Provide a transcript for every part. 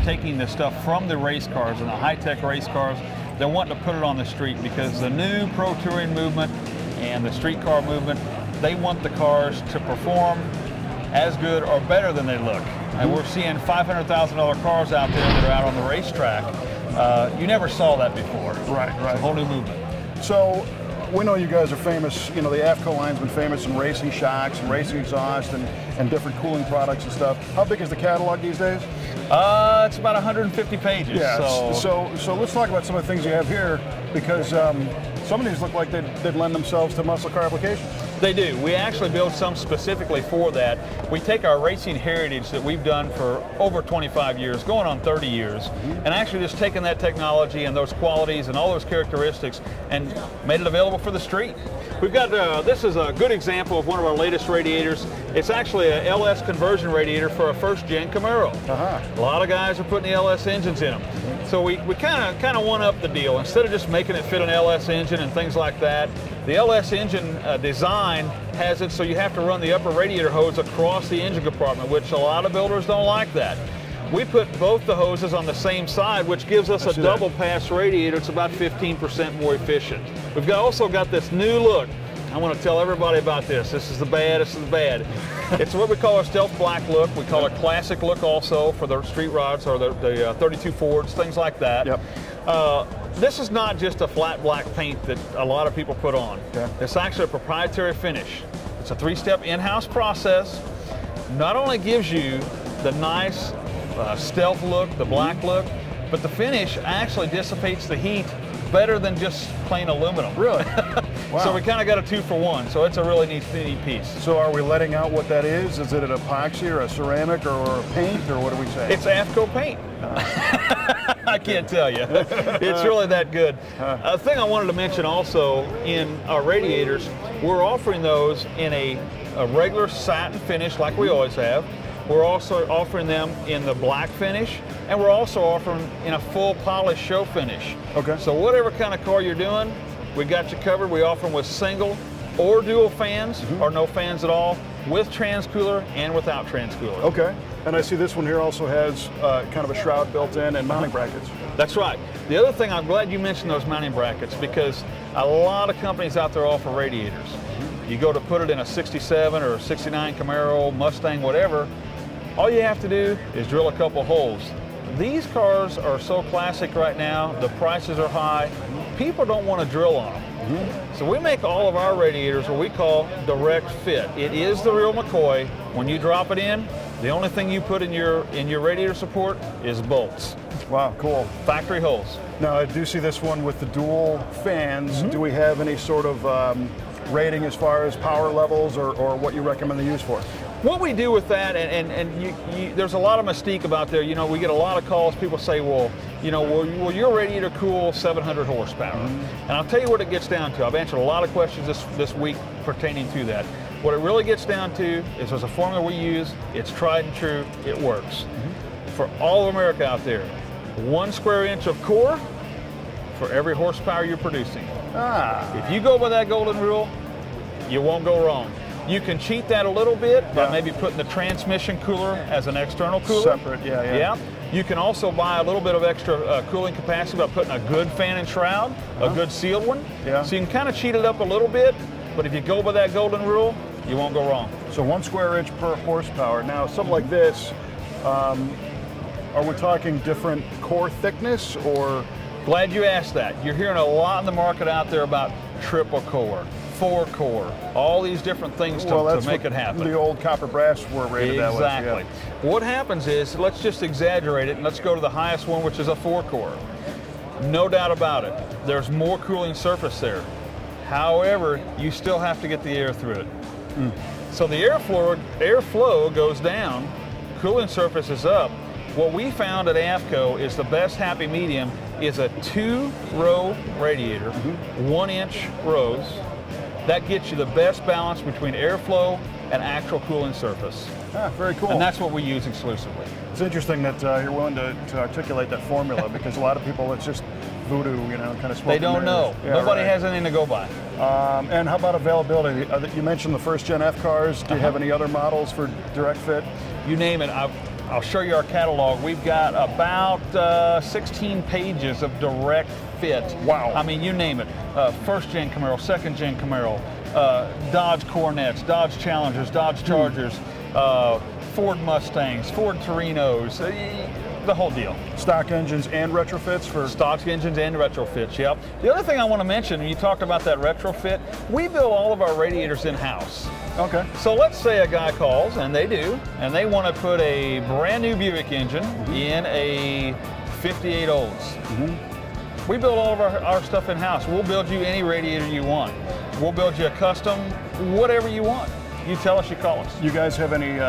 taking the stuff from the race cars and the high-tech race cars. They're wanting to put it on the street because the new pro touring movement and the street car movement, they want the cars to perform as good or better than they look. And we're seeing $500,000 cars out there that are out on the racetrack. You never saw that before. Right. It's a whole new movement. So we know you guys are famous, you know, the Afco line's been famous in racing shocks and racing exhaust and different cooling products and stuff. How big is the catalog these days? It's about 150 pages. Yeah, so let's talk about some of the things you have here, because some of these look like they'd lend themselves to muscle car applications. They do. We actually build some specifically for that. We take our racing heritage that we've done for over 25 years, going on 30 years, and actually just taken that technology and those qualities and all those characteristics and made it available for the street. We've got, this is a good example of one of our latest radiators. It's actually a LS conversion radiator for a first-gen Camaro. A lot of guys are putting the LS engines in them. So we kind of one-up the deal. Instead of just making it fit an LS engine and things like that, the LS engine design has it so you have to run the upper radiator hose across the engine compartment, which a lot of builders don't like that. We put both the hoses on the same side, which gives us a double pass radiator. It's about 15% more efficient. We've also got this new look. I want to tell everybody about this. This is the bad, this is the bad. It's what we call our stealth black look. We call it classic look also for the street rods or the 32 Fords, things like that. Yep. This is not just a flat black paint that a lot of people put on. Okay. It's actually a proprietary finish. It's a 3-step in-house process. Not only gives you the nice stealth look, the black look, but the finish actually dissipates the heat better than just plain aluminum. Really? Wow. So we kind of got a 2-for-1, so it's a really neat piece. So are we letting out what that is? Is it an epoxy or a ceramic or a paint, or what do we say? It's Afco paint. I can't tell you. It's really that good. A thing I wanted to mention also, in our radiators, we're offering those in a regular satin finish like we always have. We're also offering them in the black finish, and we're also offering in a full polished show finish. Okay. So whatever kind of car you're doing, we got you covered. We offer them with single or dual fans, or no fans at all, with transcooler and without transcooler. Okay. And I see this one here also has kind of a shroud built in and mounting brackets. That's right. The other thing, I'm glad you mentioned those mounting brackets, because a lot of companies out there offer radiators. You go to put it in a 67 or a 69 Camaro, Mustang, whatever, all you have to do is drill a couple holes. These cars are so classic right now, the prices are high, people don't want to drill on them. So we make all of our radiators what we call direct fit. It is the real McCoy. When you drop it in, the only thing you put in your radiator support is bolts. Wow, cool. Factory holes. Now I do see this one with the dual fans. Do we have any sort of rating as far as power levels or what you recommend the use for? What we do with that, and there's a lot of mystique about there. You know, we get a lot of calls. People say, well, you know, will your radiator cool 700 horsepower? And I'll tell you what it gets down to. I've answered a lot of questions this week pertaining to that. What it really gets down to is there's a formula we use. It's tried and true. It works. For all of America out there, 1 square inch of core for every horsepower you're producing. If you go by that golden rule, you won't go wrong. You can cheat that a little bit by maybe putting the transmission cooler as an external cooler. Separate, yeah. You can also buy a little bit of extra cooling capacity by putting a good fan and shroud, a good sealed one. So you can kind of cheat it up a little bit, but if you go by that golden rule, you won't go wrong. So 1 square inch per horsepower. Now, something like this, are we talking different core thickness or? Glad you asked that. You're hearing a lot in the market out there about triple core, 4 core, all these different things to make it happen. The old copper brass were rated that way. Exactly. What happens is, let's just exaggerate it and let's go to the highest one, which is a 4 core. No doubt about it. There's more cooling surface there. However, you still have to get the air through it. So the airflow goes down, cooling surface is up. What we found at Afco is the best happy medium is a 2-row radiator, 1-inch rows. That gets you the best balance between airflow and actual cooling surface. Very cool. And that's what we use exclusively. It's interesting that you're willing to articulate that formula, because a lot of people, it's just voodoo, you know, kind of smoke. They don't know. Yeah, Nobody has anything to go by. And how about availability? You mentioned the first gen F cars. Do you have any other models for direct fit? You name it. I'll show you our catalog. We've got about 16 pages of direct fit. Wow. I mean, you name it. First gen Camaro, second gen Camaro, Dodge Coronets, Dodge Challengers, Dodge Chargers, Ford Mustangs, Ford Torinos, the whole deal. Stock engines and retrofits for? Stock engines and retrofits, yep. The other thing I want to mention, you talked about that retrofit, we build all of our radiators in-house. Okay. So let's say a guy calls, and they do, and they want to put a brand new Buick engine in a 58 Olds. We build all of our stuff in-house. We'll build you any radiator you want. We'll build you a custom, whatever you want. You tell us, you call us. You guys have any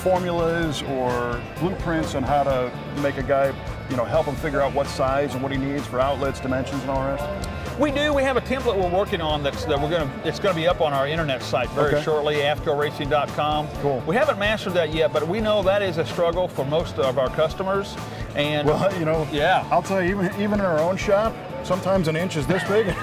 formulas or blueprints on how to make a guy, you know, help him figure out what size and what he needs for outlets, dimensions, and all the rest? We do. We have a template we're working on it's going to be up on our internet site very shortly, afcoracing.com. Cool. We haven't mastered that yet, but we know that is a struggle for most of our customers. And well, you know, yeah, I'll tell you, even in our own shop, sometimes an inch is this big,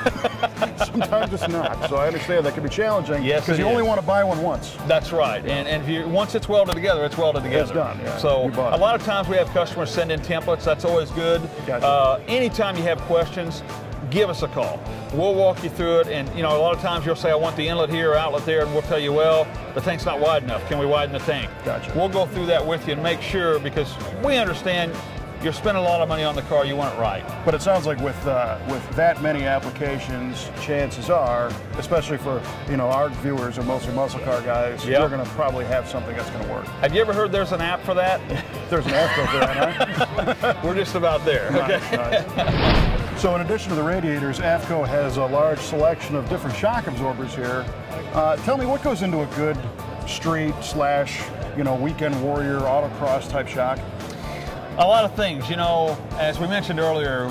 sometimes it's not. So I understand that can be challenging. Yes, because you only want to buy one once. That's right. And if you once it's welded together, it's welded together. It's done. Yeah. So a lot of times we have customers send in templates. That's always good. Gotcha. Anytime you have questions, give us a call. We'll walk you through it, and you know, a lot of times you'll say, I want the inlet here or outlet there, and we'll tell you, well, the tank's not wide enough. Can we widen the tank? Gotcha. We'll go through that with you and make sure, because we understand you're spending a lot of money on the car, you want it right. But it sounds like with that many applications, chances are, especially for, you know, our viewers are mostly muscle car guys, you're going to probably have something that's going to work. Have you ever heard there's an app for that? There's an app for that, huh? We're just about there. Nice, Okay. nice. So in addition to the radiators, AFCO has a large selection of different shock absorbers here. Tell me, what goes into a good street / you know, weekend warrior autocross type shock? A lot of things. You know, as we mentioned earlier,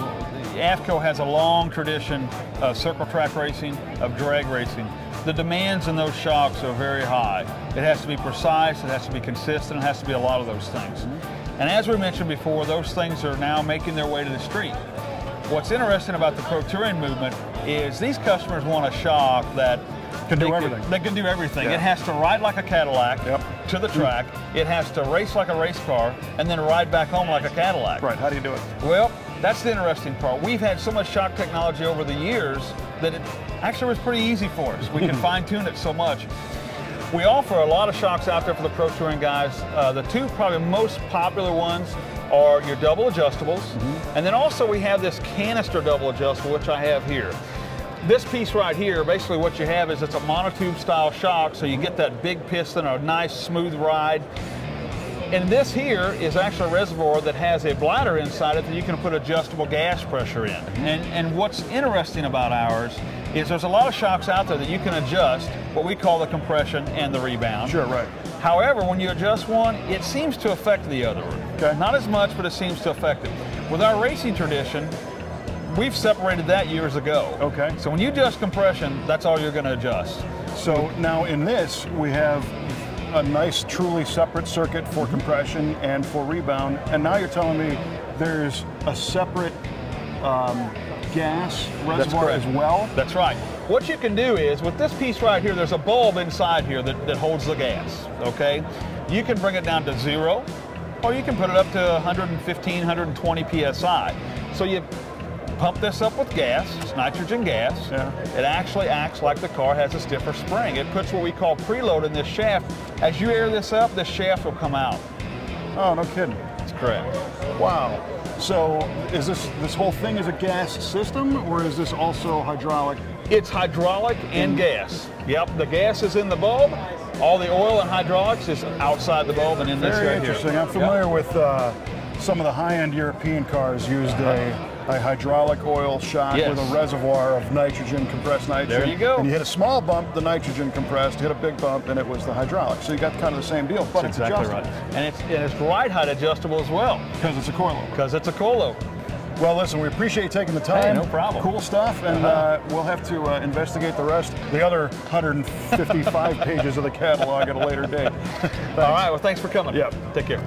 AFCO has a long tradition of circle track racing, of drag racing. The demands in those shocks are very high. It has to be precise, it has to be consistent, it has to be a lot of those things. And as we mentioned before, those things are now making their way to the street. What's interesting about the Pro Touring movement is these customers want a shock that can do everything. They can do everything. Yeah. It has to ride like a Cadillac to the track. It has to race like a race car, and then ride back home like a Cadillac. Right. How do you do it? Well, that's the interesting part. We've had so much shock technology over the years that it actually was pretty easy for us. We can fine-tune it so much. We offer a lot of shocks out there for the Pro Touring guys. The two probably most popular ones are your double adjustables, and then also we have this canister double adjustable, which I have here. This piece right here, basically what you have is it's a monotube style shock, so you get that big piston, a nice smooth ride. And this here is actually a reservoir that has a bladder inside it that you can put adjustable gas pressure in. And what's interesting about ours is there's a lot of shocks out there that you can adjust what we call the compression and the rebound. Sure, right. However, when you adjust one, it seems to affect the other. Okay. Not as much, but it seems to affect it. With our racing tradition, we've separated that years ago. Okay. So when you adjust compression, that's all you're going to adjust. So now in this, we have a nice, truly separate circuit for compression and for rebound. And now you're telling me there's a separate gas reservoir as well? That's right. What you can do is, with this piece right here, there's a bulb inside here that holds the gas, okay? You can bring it down to 0, or you can put it up to 115, 120 PSI. So you pump this up with gas, it's nitrogen gas. Yeah. It actually acts like the car has a stiffer spring. It puts what we call preload in this shaft. As you air this up, this shaft will come out. Oh, no kidding. That's correct. Wow. So is this whole thing is a gas system, or is this also hydraulic? It's hydraulic and gas. Yep, the gas is in the bulb. All the oil and hydraulics is outside the bulb and in this Very right interesting. here. I'm familiar with some of the high-end European cars used a hydraulic oil shock with a reservoir of nitrogen, compressed nitrogen. There you go. And you hit a small bump, the nitrogen compressed, hit a big bump, and it was the hydraulic. So you got kind of the same deal, but That's it's exactly adjustable. right. And it's ride height adjustable as well. Because it's a coilover. Because it's a coilover. Well, listen, we appreciate you taking the time. Hey, no problem. Cool stuff, and we'll have to investigate the rest, the other 155 pages of the catalog at a later date. All right, well, thanks for coming. Yep. Take care.